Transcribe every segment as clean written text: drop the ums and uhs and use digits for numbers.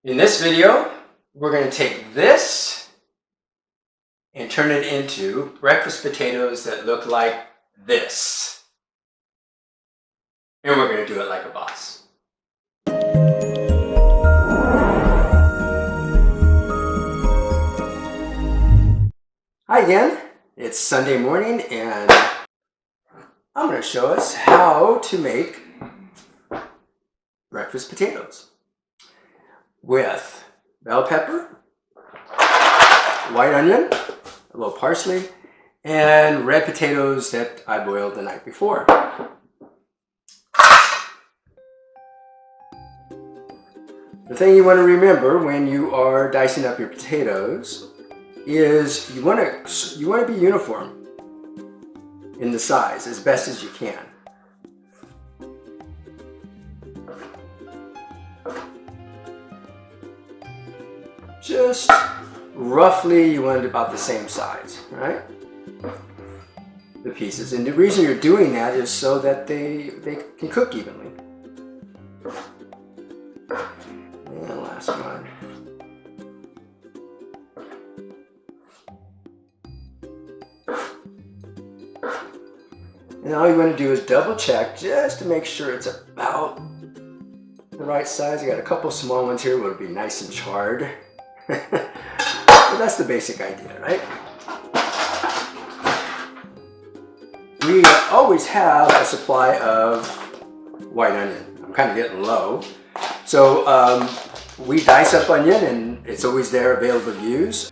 In this video, we're going to take this and turn it into breakfast potatoes that look like this. And we're going to do it like a boss. Hi again, it's Sunday morning and I'm going to show us how to make breakfast potatoes with bell pepper, white onion, a little parsley, and red potatoes that I boiled the night before. The thing you want to remember when you are dicing up your potatoes is you want to be uniform in the size as best as you can. Just roughly you want it about the same size, right? The pieces. And the reason you're doing that is so that they can cook evenly. And last one. And all you want to do is double check just to make sure it's about the right size. I got a couple small ones here, would be nice and charred. But that's the basic idea, right? We always have a supply of white onion. I'm kind of getting low. So we dice up onion and it's always there available to use.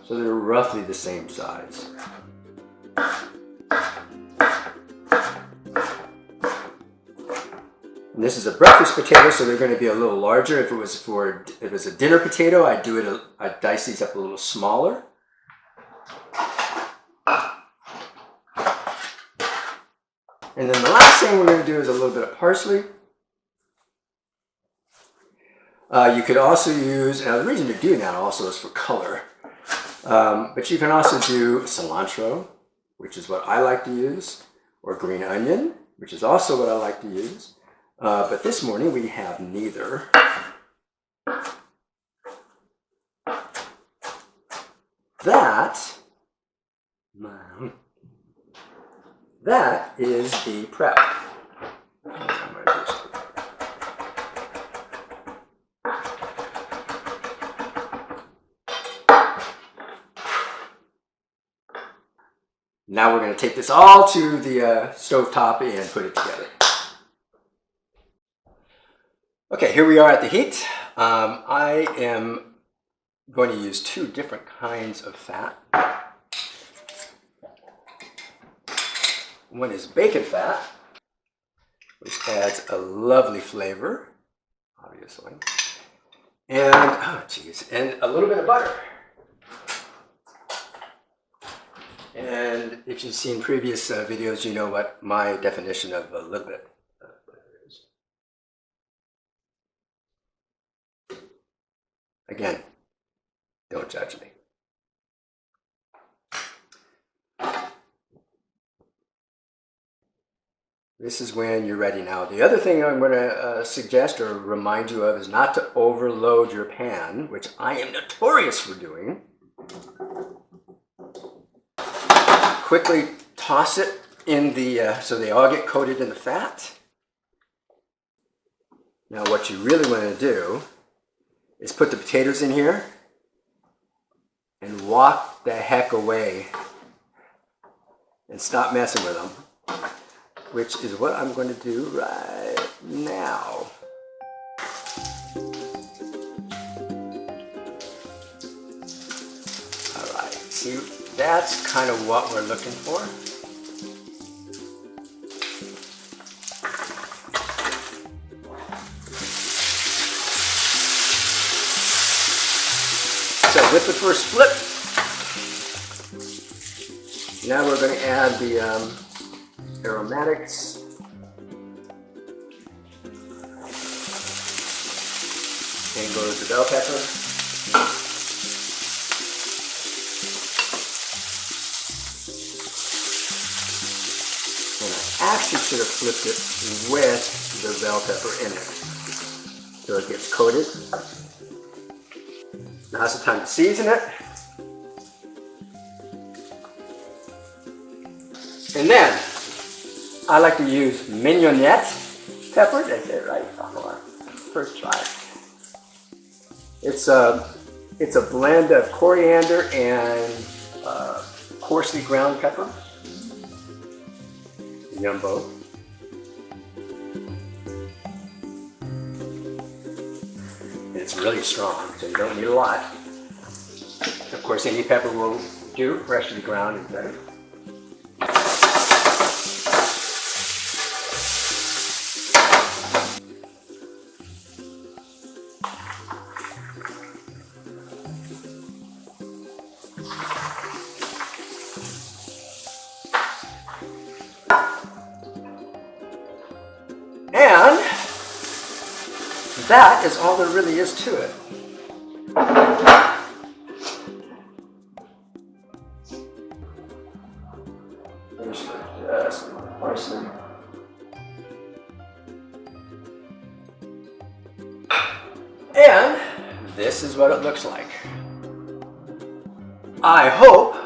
So they're roughly the same size. And this is a breakfast potato, so they're going to be a little larger. If it was a dinner potato, I'd dice these up a little smaller. And then the last thing we're going to do is a little bit of parsley. You could also use, now the reason you're doing that also is for color. But you can also do cilantro, which is what I like to use, or green onion, which is also what I like to use. But this morning we have neither. That is the prep. Now we're going to take this all to the stove top and put it together. Okay, here we are at the heat. I am going to use two different kinds of fat. One is bacon fat, which adds a lovely flavor, obviously. And, oh geez, and a little bit of butter. And if you've seen previous videos, you know what my definition of a little bit of butter is. Again, don't judge me. This is when you're ready now. The other thing I'm going to suggest or remind you of is not to overload your pan, which I am notorious for doing. Quickly toss it in the, so they all get coated in the fat. Now what you really want to do is put the potatoes in here and walk the heck away and stop messing with them, which is what I'm going to do right now. All right, see, that's kind of what we're looking for. So with the first flip, now we're going to add the aromatics. And goes the bell pepper. actually should have flipped it with the bell pepper in it. So it gets coated. Now's the time to season it. And then, I like to use mignonette pepper. That's it, right? Hold on. First try. It's a blend of coriander and coarsely ground pepper. Yumbo. And it's really strong, so you don't need a lot. Of course, any pepper will do. Freshly ground is better. And that is all there really is to it. Just parsley. And this is what it looks like. I hope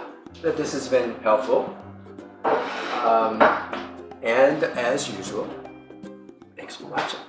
that this has been helpful. And as usual, thanks for watching.